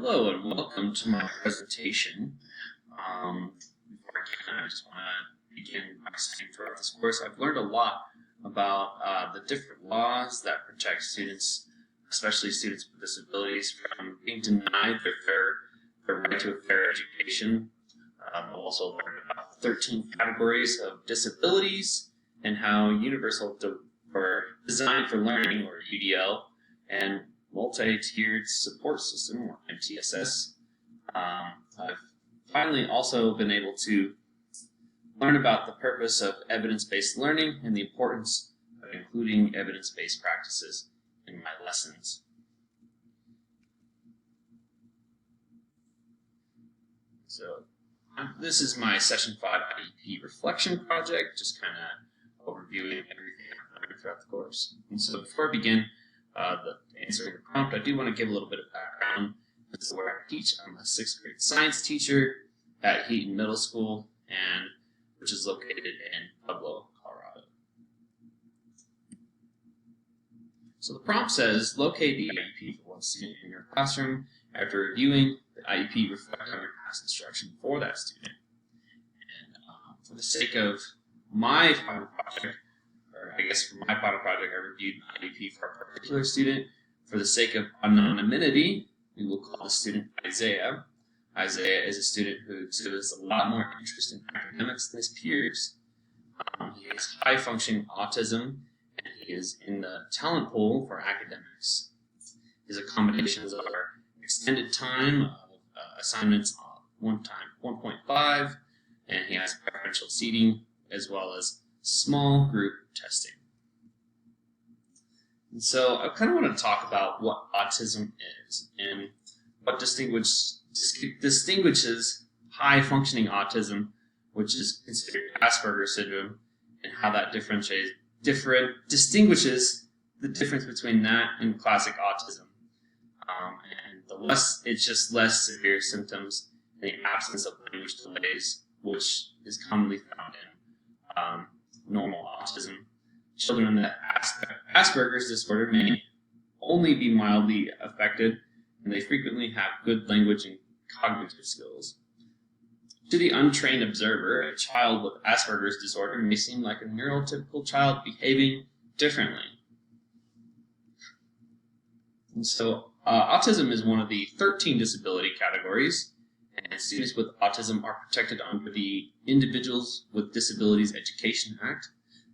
Hello and welcome to my presentation. Before I begin, I just want to begin by saying throughout this course I've learned a lot about the different laws that protect students, especially students with disabilities, from being denied their right to a fair education. I've also learned about the 13 categories of disabilities and how Universal Design for Learning, or UDL, and multi-tiered support system, or MTSS. I've finally also been able to learn about the purpose of evidence-based learning and the importance of including evidence-based practices in my lessons. So this is my Session 5 IEP reflection project, just kind of overviewing everything I've learned throughout the course. And so before I begin, answering the prompt, I do want to give a little bit of background. This is where I teach. I'm a 6th grade science teacher at Heaton Middle School, which is located in Pueblo, Colorado. So the prompt says, locate the IEP for one student in your classroom. After reviewing the IEP, reflect on your past instruction for that student. And for the sake of my final project, I guess for my final project, I reviewed an IEP for a particular student. For the sake of anonymity, we will call the student Isaiah. Isaiah is a student who exhibits a lot more interest in academics than his peers. He has high-functioning autism, and he is in the talent pool for academics. His accommodations are extended time of assignments 1.5, and he has preferential seating, as well as small group testing. And so I kind of want to talk about what autism is and what distinguishes high-functioning autism, which is considered Asperger's syndrome, and how that distinguishes the difference between that and classic autism. And it's just less severe symptoms in the absence of language delays, which is commonly found in normal autism. Children that Asperger's disorder may only be mildly affected, and they frequently have good language and cognitive skills. To the untrained observer, a child with Asperger's disorder may seem like a neurotypical child behaving differently. And so, autism is one of the 13 disability categories, and students with autism are protected under the Individuals with Disabilities Education Act.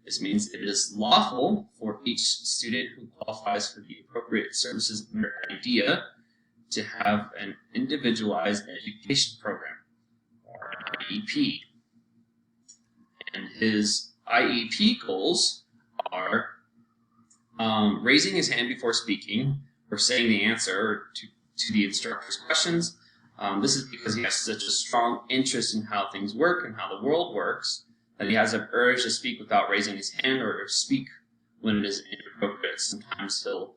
This means it is lawful for each student who qualifies for the appropriate services under IDEA to have an individualized education program, or IEP. And his IEP goals are raising his hand before speaking or saying the answer to the instructor's questions. This is because he has such a strong interest in how things work and how the world works, that he has an urge to speak without raising his hand or speak when it is inappropriate. Sometimes he'll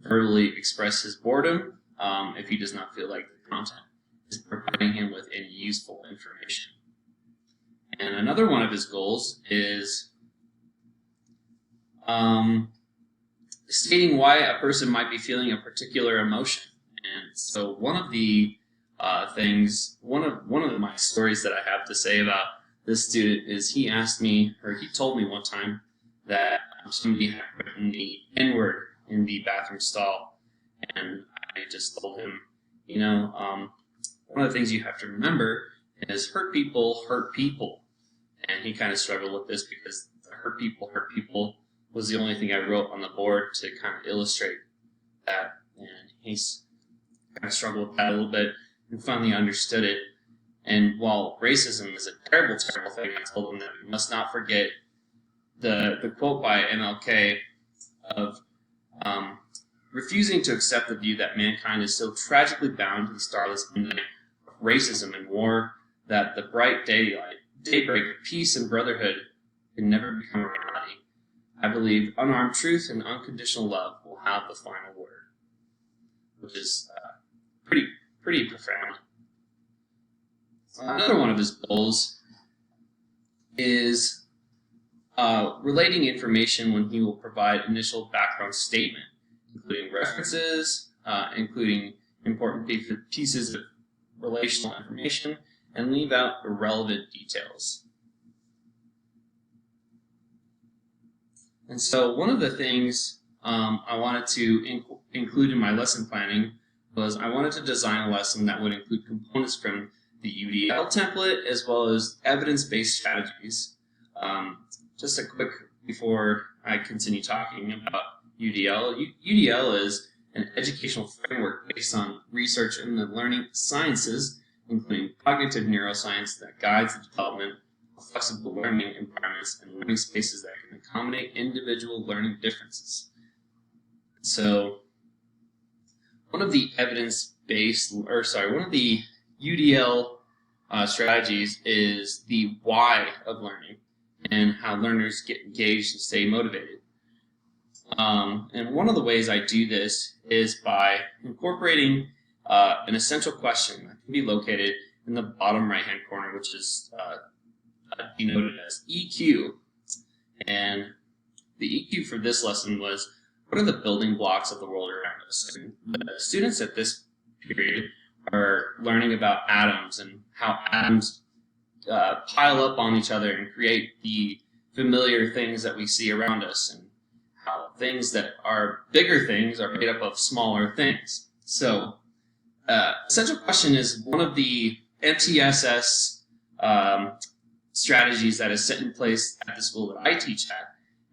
verbally express his boredom if he does not feel like the content is providing him with any useful information. And another one of his goals is stating why a person might be feeling a particular emotion. And so one of the one of my stories that I have to say about this student is he told me one time that somebody had written the N-word in the bathroom stall, and I just told him, one of the things you have to remember is hurt people hurt people. And he kind of struggled with this because the hurt people was the only thing I wrote on the board to kind of illustrate that, and he's kind of struggled with that a little bit and finally understood it. And while racism is a terrible, terrible thing, I told him that we must not forget the quote by MLK of refusing to accept the view that mankind is so tragically bound to the starless midnight of racism and war that the bright daybreak of peace and brotherhood can never become a reality. I believe unarmed truth and unconditional love will have the final word, which is pretty profound. Another one of his goals is relating information when he will provide initial background statement, including references, including important pieces of relational information and leave out irrelevant details. And so one of the things I wanted to include in my lesson planning was I wanted to design a lesson that would include components from the UDL template as well as evidence-based strategies. Just a quick, before I continue talking about UDL, UDL is an educational framework based on research in the learning sciences, including cognitive neuroscience, that guides the development of flexible learning environments and learning spaces that can accommodate individual learning differences. So one of the one of the UDL strategies is the why of learning and how learners get engaged and stay motivated. And one of the ways I do this is by incorporating an essential question that can be located in the bottom right-hand corner, which is denoted as EQ. And the EQ for this lesson was, what are the building blocks of the world around us? And the students at this period are learning about atoms and how atoms pile up on each other and create the familiar things that we see around us, and how things that are bigger things are made up of smaller things. So, essential question is one of the MTSS strategies that is set in place at the school that I teach at.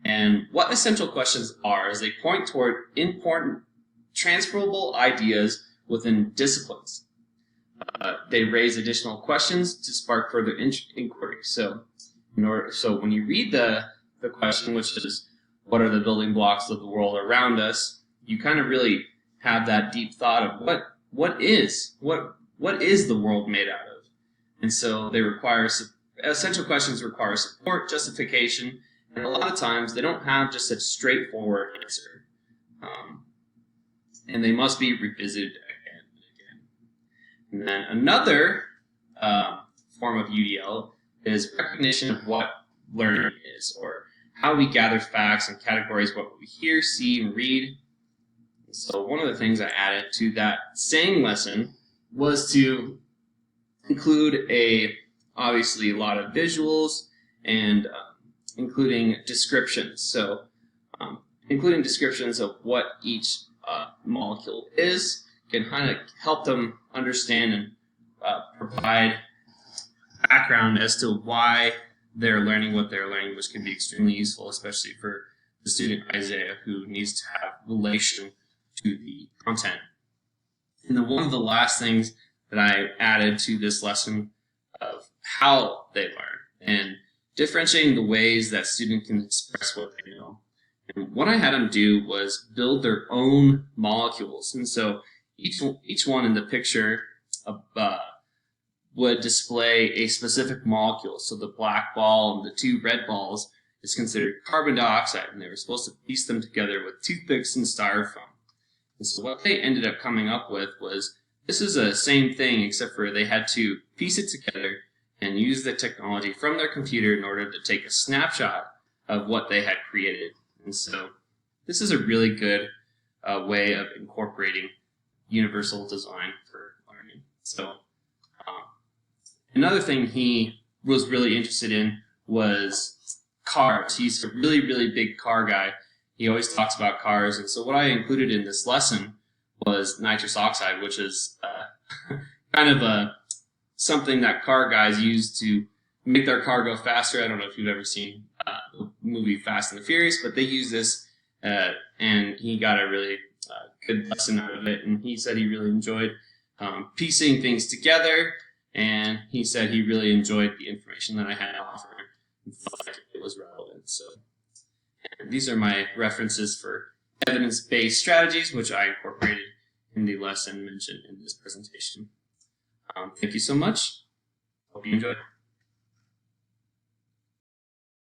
And what essential questions are is they point toward important transferable ideas within disciplines. They raise additional questions to spark further inquiry. So when you read the question, which is, what are the building blocks of the world around us, you kind of really have that deep thought of what is the world made out of. And so they require, essential questions require support, justification, and a lot of times they don't have just a straightforward answer. And they must be revisited again and again. And then another form of UDL is recognition of what learning is, or how we gather facts and categories what we hear, see, and read. So one of the things I added to that same lesson was to include obviously a lot of visuals and including descriptions. So including descriptions of what each molecule is can kind of help them understand and provide background as to why they're learning what they're learning, which can be extremely useful, especially for the student Isaiah who needs to have relation to the content. And then one of the last things that I added to this lesson of how they learn and differentiating the ways that students can express what they know. And what I had them do was build their own molecules. And so each one in the picture would display a specific molecule. So the black ball and the two red balls is considered carbon dioxide, and they were supposed to piece them together with toothpicks and styrofoam. And so what they ended up coming up with was, this is the same thing, except for they had to piece it together and use the technology from their computer in order to take a snapshot of what they had created. And so this is a really good way of incorporating universal design for learning. So another thing he was really interested in was cars. He's a really, really big car guy. He always talks about cars. And so what I included in this lesson was nitrous oxide, which is kind of something that car guys use to make their car go faster. I don't know if you've ever seen the movie Fast and the Furious, but they use this, and he got a really good lesson out of it. And he said he really enjoyed piecing things together, and he said he really enjoyed the information that I had to offer and felt like it was relevant. So these are my references for evidence-based strategies, which I incorporated in the lesson mentioned in this presentation. Thank you so much. Hope you enjoyed.